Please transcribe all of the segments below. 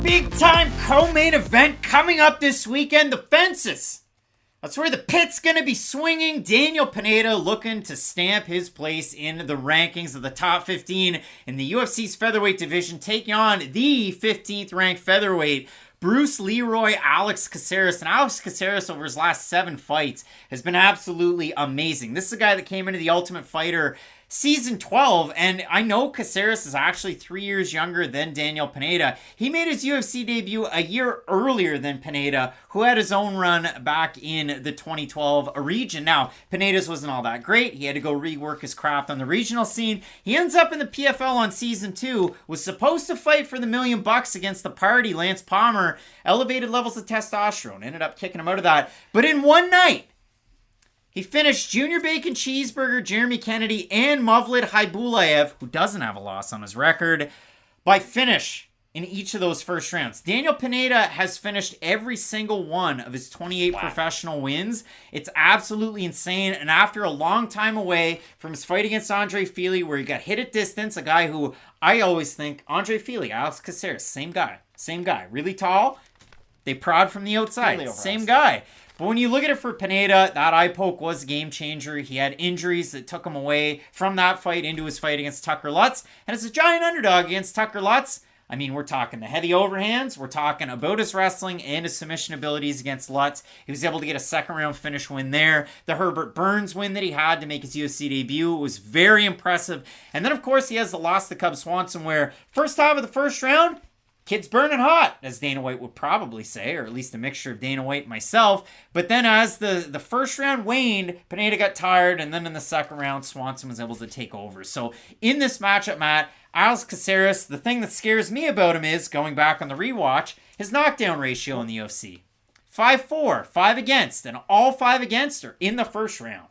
Big time co-main event coming up this weekend, the fences. That's where the pit's going to be swinging. Daniel Pineda looking to stamp his place in the rankings of the top 15 in the UFC's featherweight division, taking on the 15th ranked featherweight, Bruce Leeroy, Alex Caceres. And Alex Caceres, over his last 7 fights, has been absolutely amazing. This is a guy that came into the Ultimate Fighter Season 12, and I know Caceres is actually 3 years younger than Daniel Pineda. He made his UFC debut a year earlier than Pineda, who had his own run back in the 2012 region. Now, Pineda's wasn't all that great. He had to go rework his craft on the regional scene. He ends up in the PFL on Season 2, was supposed to fight for the $1 million against the party, Lance Palmer. Elevated levels of testosterone, ended up kicking him out of that. But in one night, he finished Junior Bacon Cheeseburger, Jeremy Kennedy, and Mavlid Haibulaev, who doesn't have a loss on his record, by finish in each of those first rounds. Daniel Pineda has finished every single one of his 28 professional wins. It's absolutely insane. And after a long time away from his fight against Andrei Philipe, where he got hit at distance, a guy who I always think, Andrei Philipe, Alex Caceres, same guy. Really tall. They prod from the outside. Same guy. But when you look at it for Pineda, that eye poke was a game changer. He had injuries that took him away from that fight into his fight against Tucker Lutz. And as a giant underdog against Tucker Lutz, I mean, we're talking the heavy overhands. We're talking about his wrestling and his submission abilities against Lutz. He was able to get a second round finish win there. The Herbert Burns win that he had to make his UFC debut was very impressive. And then, of course, he has the loss to Cub Swanson, where first half of the first round, kid's burning hot, as Dana White would probably say, or at least a mixture of Dana White and myself. But then as the first round waned, Pineda got tired, and then in the second round, Swanson was able to take over. So in this matchup, Matt, Alex Caceres, the thing that scares me about him is, going back on the rewatch, his knockdown ratio in the UFC. 5-4, 5 against, and all 5 against are in the first round.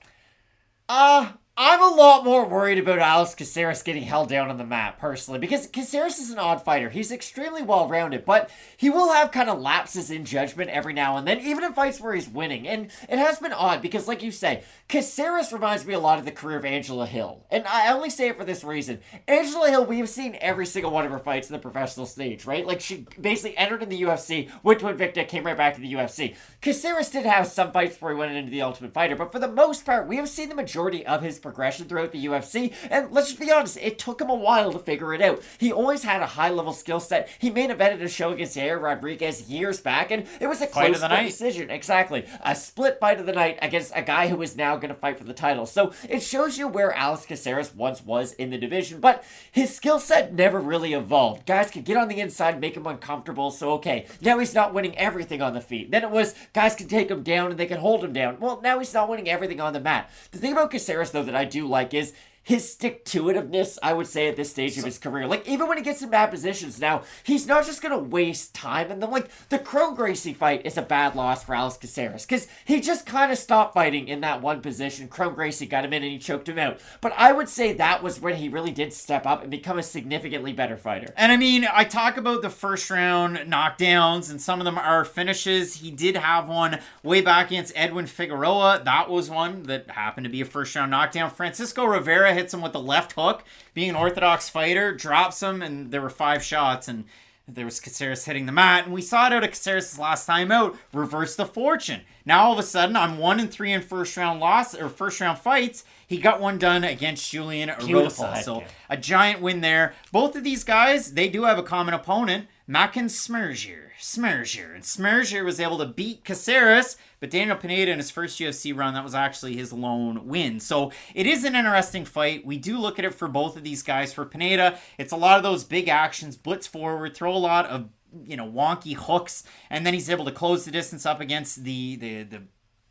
I'm a lot more worried about Alex Caceres getting held down on the mat, personally, because Caceres is an odd fighter. He's extremely well-rounded, but he will have kind of lapses in judgment every now and then, even in fights where he's winning. And it has been odd, because like you say, Caceres reminds me a lot of the career of Angela Hill. And I only say it for this reason. Angela Hill, we have seen every single one of her fights in the professional stage, right? Like, she basically entered in the UFC, went to Invicta, came right back to the UFC. Caceres did have some fights before he went into the Ultimate Fighter, but for the most part, we have seen the majority of his progression throughout the UFC, and let's just be honest, it took him a while to figure it out. He always had a high-level skill set. He main evented a show against Yair Rodriguez years back, and it was a close decision. Exactly. A split fight of the night against a guy who is now going to fight for the title. So it shows you where Alex Caceres once was in the division, but his skill set never really evolved. Guys could get on the inside, make him uncomfortable, so okay, now he's not winning everything on the feet. Then it was, guys can take him down and they can hold him down. Well, now he's not winning everything on the mat. The thing about Caceres, though, that I do like is his stick-to-itiveness, I would say, at this stage of his career. Like, even when he gets in bad positions now, he's not just going to waste time. And then, like, the Chrome Gracie fight is a bad loss for Alex Caceres, because he just kind of stopped fighting in that one position. Chrome Gracie got him in and he choked him out. But I would say that was when he really did step up and become a significantly better fighter. And I mean, I talk about the first round knockdowns, and some of them are finishes. He did have one way back against Edwin Figueroa. That was one that happened to be a first round knockdown. Francisco Rivera hits him with the left hook, being an orthodox fighter, drops him, and there were 5 shots, and there was Caceres hitting the mat, and we saw it out of Caceres' last time out, reverse the fortune. Now all of a sudden, I'm 1-3 in first round fights. He got one done against Julian Erosa, so a giant win there. Both of these guys, they do have a common opponent, Mackin Smergier. And Smergier was able to beat Caceres, but Daniel Pineda in his first UFC run, that was actually his lone win. So it is an interesting fight. We do look at it for both of these guys. For Pineda, it's a lot of those big actions, blitz forward, throw a lot of, wonky hooks, and then he's able to close the distance up against the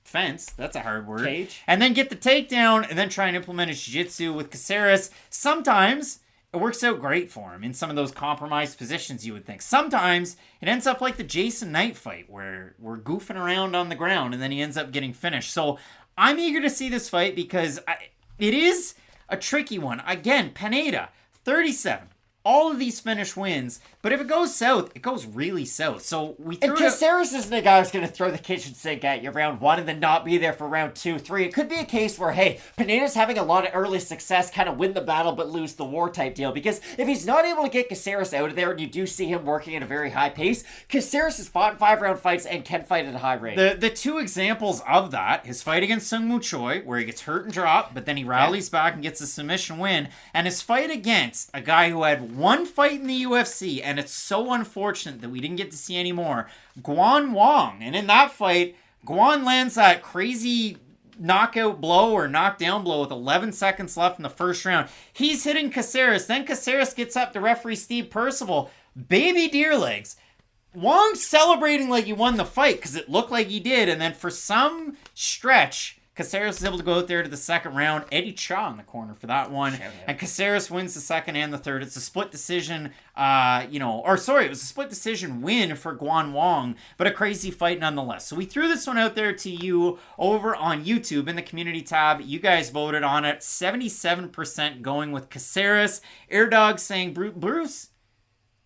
fence. That's a hard word. Cage. And then get the takedown, and then try and implement his jiu-jitsu with Caceres. Sometimes it works out great for him in some of those compromised positions, you would think. Sometimes it ends up like the Jason Knight fight, where we're goofing around on the ground and then he ends up getting finished. So I'm eager to see this fight because it is a tricky one. Again, Pineda, 37. all of these finish wins, but if it goes south, it goes really south. So we threw And Caceres isn't a guy who's going to throw the kitchen sink at you round 1 and then not be there for round 2, 3. It could be a case where, hey, Pineda's having a lot of early success, kind of win the battle but lose the war type deal. Because if he's not able to get Caceres out of there, and you do see him working at a very high pace, Caceres has fought in 5-round fights and can fight at a high rate. The two examples of that, his fight against Sung Woo Choi, where he gets hurt and dropped, but then he rallies back and gets a submission win, and his fight against a guy who had one fight in the UFC, and it's so unfortunate that we didn't get to see any more, Guan Wong. And in that fight, Guan lands that crazy knockout blow or knockdown blow with 11 seconds left in the first round. He's hitting Caceres. Then Caceres gets up to referee Steve Percival. Baby deer legs. Wong's celebrating like he won the fight because it looked like he did. And then for some stretch, Caceres was able to go out there to the second round. Eddie Cha in the corner for that one. And Caceres wins the second and the third. It's a split decision, it was a split decision win for Guan Wong, but a crazy fight nonetheless. So we threw this one out there to you over on YouTube in the community tab. You guys voted on it. 77% going with Caceres. Airdog saying Bruce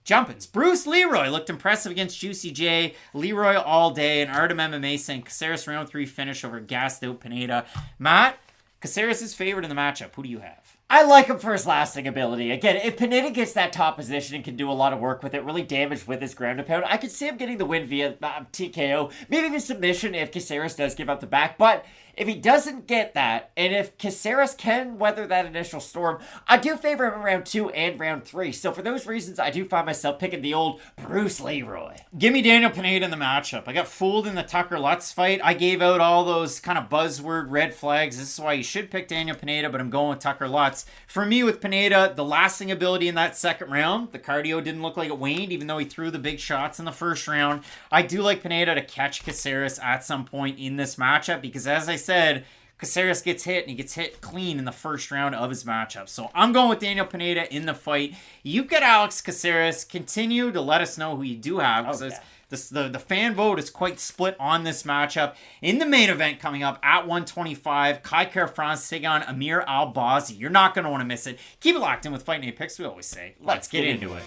Jumpins. Bruce Leeroy looked impressive against Juicy J. Leeroy all day. And Artem MMA saying Caceres round 3 finish over gassed out Pineda. Matt, Caceres is favored in the matchup. Who do you have? I like him for his lasting ability. Again, if Pineda gets that top position and can do a lot of work with it, really damage with his ground and pound, I could see him getting the win via TKO. Maybe even submission if Caceres does give up the back. But if he doesn't get that, and if Caceres can weather that initial storm, I do favor him in round 2 and round 3. So for those reasons, I do find myself picking the old Bruce Leeroy. Give me Daniel Pineda in the matchup. I got fooled in the Tucker Lutz fight. I gave out all those kind of buzzword red flags. This is why you should pick Daniel Pineda, but I'm going with Tucker Lutz. For me, with Pineda, the lasting ability in that second round, the cardio didn't look like it waned, even though he threw the big shots in the first round. I do like Pineda to catch Caceres at some point in this matchup, because as I said, Caceres gets hit, and he gets hit clean in the first round of his matchup. So I'm going with Daniel Pineda in the fight. You get Alex Caceres. Continue to let us know who you do have, because the fan vote is quite split on this matchup. In the main event coming up at 125, Kai Kara-France taking on Amir Albazi. You're not going to want to miss it. Keep it locked in with Fight Night Picks, we always say. Let's get into it.